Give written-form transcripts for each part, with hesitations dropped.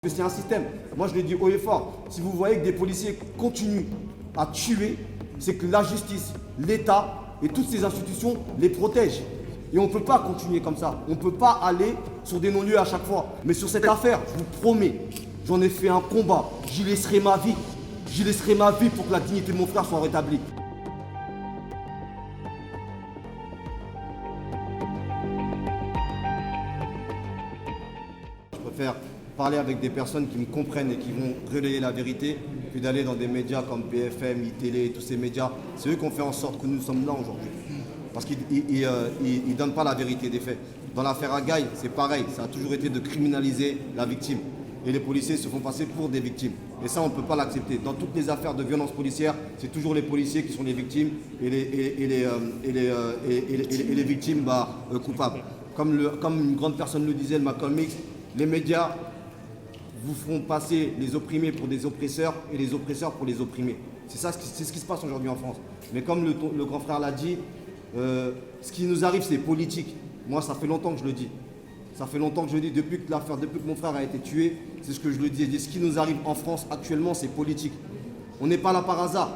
C'est un système. Moi, je le dis haut et fort. Si vous voyez que des policiers continuent à tuer, c'est que la justice, l'État et toutes ces institutions les protègent. Et on ne peut pas continuer comme ça. On ne peut pas aller sur des non-lieux à chaque fois. Mais sur cette affaire, je vous promets, j'en ai fait un combat. J'y laisserai ma vie. J'y laisserai ma vie pour que la dignité de mon frère soit rétablie. Je préfère parler avec des personnes qui me comprennent et qui vont relayer la vérité, que d'aller dans des médias comme BFM, iTélé, tous ces médias. C'est eux qui ont fait en sorte que nous sommes là aujourd'hui. Parce qu'ils ne donnent pas la vérité des faits. Dans l'affaire Agaï, c'est pareil. Ça a toujours été de criminaliser la victime. Et les policiers se font passer pour des victimes. Et ça, on ne peut pas l'accepter. Dans toutes les affaires de violence policière, c'est toujours les policiers qui sont les victimes et les victimes coupables. Comme une grande personne le disait, Malcolm X, les médias vous feront passer les opprimés pour des oppresseurs et les oppresseurs pour les opprimés. C'est ce qui se passe aujourd'hui en France. Mais comme le grand frère l'a dit, ce qui nous arrive, c'est politique. Moi, ça fait longtemps que je le dis. Ça fait longtemps que je le dis, depuis que mon frère a été tué, c'est ce que je le dis. Et ce qui nous arrive en France actuellement, c'est politique. On n'est pas là par hasard.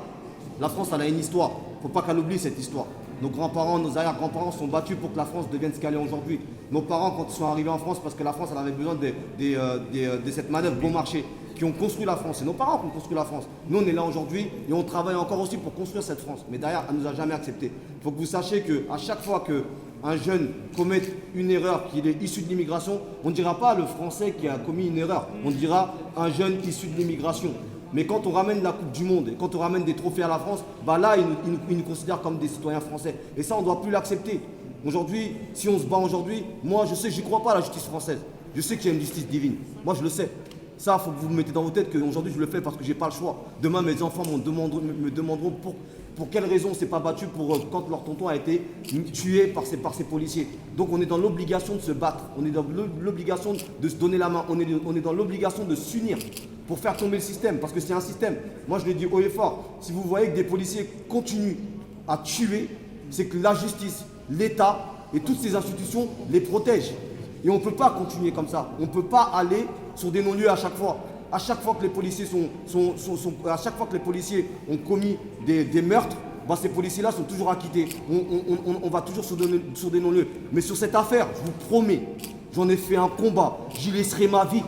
La France, elle a une histoire. Il ne faut pas qu'elle oublie cette histoire. Nos grands-parents, nos arrière-grands-parents sont battus pour que la France devienne ce qu'elle est aujourd'hui. Nos parents, quand ils sont arrivés en France, parce que la France elle avait besoin de cette manœuvre bon marché, qui ont construit la France. C'est nos parents qui ont construit la France. Nous, on est là aujourd'hui et on travaille encore aussi pour construire cette France. Mais derrière, elle ne nous a jamais acceptés. Il faut que vous sachiez qu'à chaque fois qu'un jeune commet une erreur, qu'il est issu de l'immigration, on ne dira pas le Français qui a commis une erreur. On dira un jeune issu de l'immigration. Mais quand on ramène la Coupe du Monde et quand on ramène des trophées à la France, là, ils nous considèrent comme des citoyens français. Et ça, on ne doit plus l'accepter. Aujourd'hui, si on se bat aujourd'hui, moi, je sais que je n'y crois pas à la justice française. Je sais qu'il y a une justice divine. Moi, je le sais. Ça, il faut que vous me mettez dans vos têtes qu'aujourd'hui, je le fais parce que je n'ai pas le choix. Demain, mes enfants me demanderont pour quelle raison on ne s'est pas battu quand leur tonton a été tué par ces policiers. Donc, on est dans l'obligation de se battre. On est dans l'obligation de se donner la main. On est dans l'obligation de s'unir pour faire tomber le système, parce que c'est un système. Moi, je le dis haut et fort. Si vous voyez que des policiers continuent à tuer, c'est que la justice, l'État et toutes ces institutions les protègent. Et on ne peut pas continuer comme ça. On ne peut pas aller sur des non-lieux à chaque fois. À chaque fois que les policiers à chaque fois que les policiers ont commis des meurtres, ces policiers-là sont toujours acquittés. On va toujours sur des non-lieux. Mais sur cette affaire, je vous promets, j'en ai fait un combat. J'y laisserai ma vie.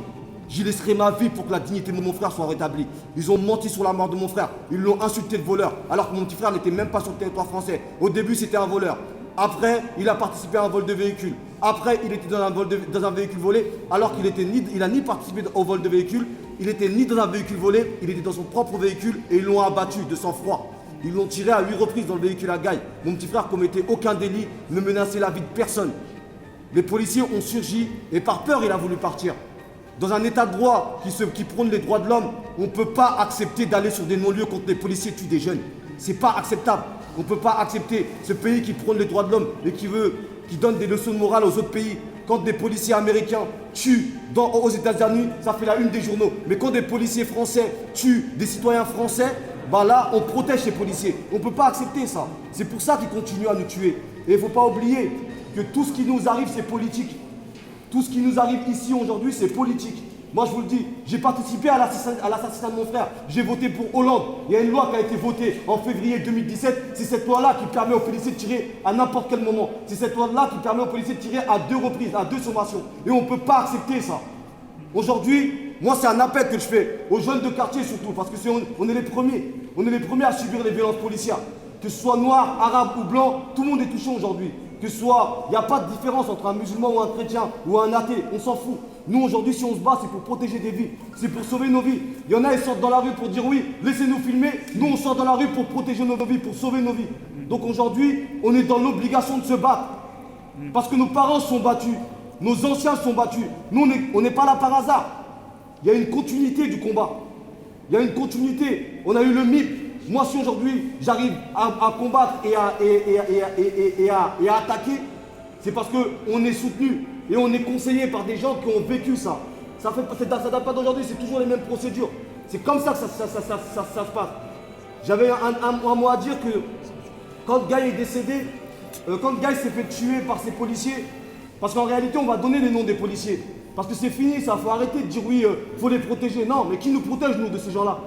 J'y laisserai ma vie pour que la dignité de mon frère soit rétablie. Ils ont menti sur la mort de mon frère. Ils l'ont insulté de voleur, alors que mon petit frère n'était même pas sur le territoire français. Au début, c'était un voleur. Après, il a participé à un vol de véhicule. Après, il était dans un véhicule volé, alors qu'il n'a ni participé au vol de véhicule, il n'était ni dans un véhicule volé, il était dans son propre véhicule et ils l'ont abattu de sang-froid. Ils l'ont tiré à 8 reprises dans le véhicule à Gaï. Mon petit frère commettait aucun délit, ne menaçait la vie de personne. Les policiers ont surgi et par peur, il a voulu partir. Dans un état de droit qui prône les droits de l'homme, on ne peut pas accepter d'aller sur des non-lieux quand les policiers tuent des jeunes. C'est pas acceptable. On ne peut pas accepter ce pays qui prône les droits de l'homme et qui donne des leçons de morale aux autres pays. Quand des policiers américains tuent aux États-Unis, ça fait la une des journaux. Mais quand des policiers français tuent des citoyens français, là, on protège ces policiers. On ne peut pas accepter ça. C'est pour ça qu'ils continuent à nous tuer. Et il ne faut pas oublier que tout ce qui nous arrive, c'est politique. Tout ce qui nous arrive ici aujourd'hui, c'est politique. Moi, je vous le dis, j'ai participé à l'assassinat de mon frère. J'ai voté pour Hollande. Il y a une loi qui a été votée en février 2017. C'est cette loi-là qui permet aux policiers de tirer à n'importe quel moment. C'est cette loi-là qui permet aux policiers de tirer à 2 reprises, à 2 sommations. Et on ne peut pas accepter ça. Aujourd'hui, moi, c'est un appel que je fais aux jeunes de quartier surtout, parce que on est les premiers. On est les premiers à subir les violences policières. Que ce soit noir, arabe ou blanc, tout le monde est touché aujourd'hui. Que ce soit, il n'y a pas de différence entre un musulman ou un chrétien ou un athée, on s'en fout. Nous aujourd'hui, si on se bat, c'est pour protéger des vies, c'est pour sauver nos vies. Il y en a, ils sortent dans la rue pour dire oui, laissez-nous filmer. Nous, on sort dans la rue pour protéger nos vies, pour sauver nos vies. Donc aujourd'hui, on est dans l'obligation de se battre. Parce que nos parents sont battus, nos anciens sont battus. Nous, on n'est pas là par hasard. Il y a une continuité du combat. Il y a une continuité. On a eu le MIP. Moi, si aujourd'hui j'arrive à combattre et à attaquer, c'est parce qu'on est soutenu et on est conseillé par des gens qui ont vécu ça. Ça date pas d'aujourd'hui, c'est toujours les mêmes procédures. C'est comme ça que ça se passe. J'avais un mot à dire que quand Gaï est décédé, quand Gaï s'est fait tuer par ses policiers, parce qu'en réalité, on va donner les noms des policiers. Parce que c'est fini, ça. Faut arrêter de dire oui, faut les protéger. Non, mais qui nous protège, nous, de ces gens-là?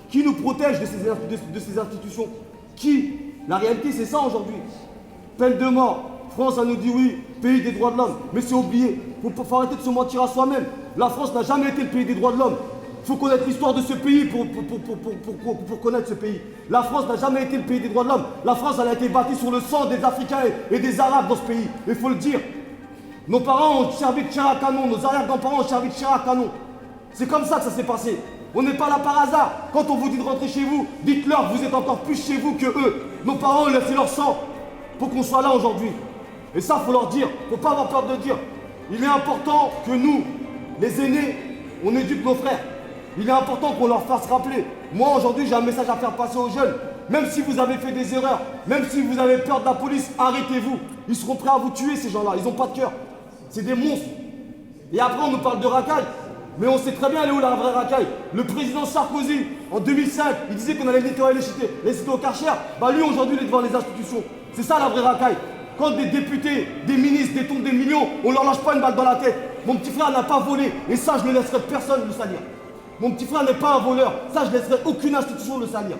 Qui nous protège de ces institutions? Qui? La réalité, c'est ça aujourd'hui. Peine de mort. France, ça nous dit oui, pays des droits de l'homme. Mais c'est oublié. Faut arrêter de se mentir à soi-même. La France n'a jamais été le pays des droits de l'homme. Il faut connaître l'histoire de ce pays pour connaître ce pays. La France n'a jamais été le pays des droits de l'homme. La France, elle a été bâtie sur le sang des Africains et des Arabes dans ce pays. Il faut le dire. Nos parents ont servi de chair à canon. Nos arrière-grands-parents ont servi de chair à canon. C'est comme ça que ça s'est passé. On n'est pas là par hasard. Quand on vous dit de rentrer chez vous, dites-leur que vous êtes encore plus chez vous que eux. Nos parents ont laissé leur sang pour qu'on soit là aujourd'hui. Et ça, il faut leur dire. Il ne faut pas avoir peur de dire. Il est important que nous, les aînés, on éduque nos frères. Il est important qu'on leur fasse rappeler. Moi, aujourd'hui, j'ai un message à faire passer aux jeunes. Même si vous avez fait des erreurs, même si vous avez peur de la police, arrêtez-vous. Ils seront prêts à vous tuer, ces gens-là. Ils n'ont pas de cœur. C'est des monstres. Et après, on nous parle de racaille. Mais on sait très bien, elle est où la vraie racaille? Le président Sarkozy, en 2005, il disait qu'on allait nettoyer les cités au Karcher. Bah lui, aujourd'hui, il est devant les institutions. C'est ça la vraie racaille. Quand des députés, des ministres détournent des millions, on leur lâche pas une balle dans la tête. Mon petit frère n'a pas volé. Et ça, je ne laisserai personne le salir. Mon petit frère n'est pas un voleur. Ça, je ne laisserai aucune institution le salir.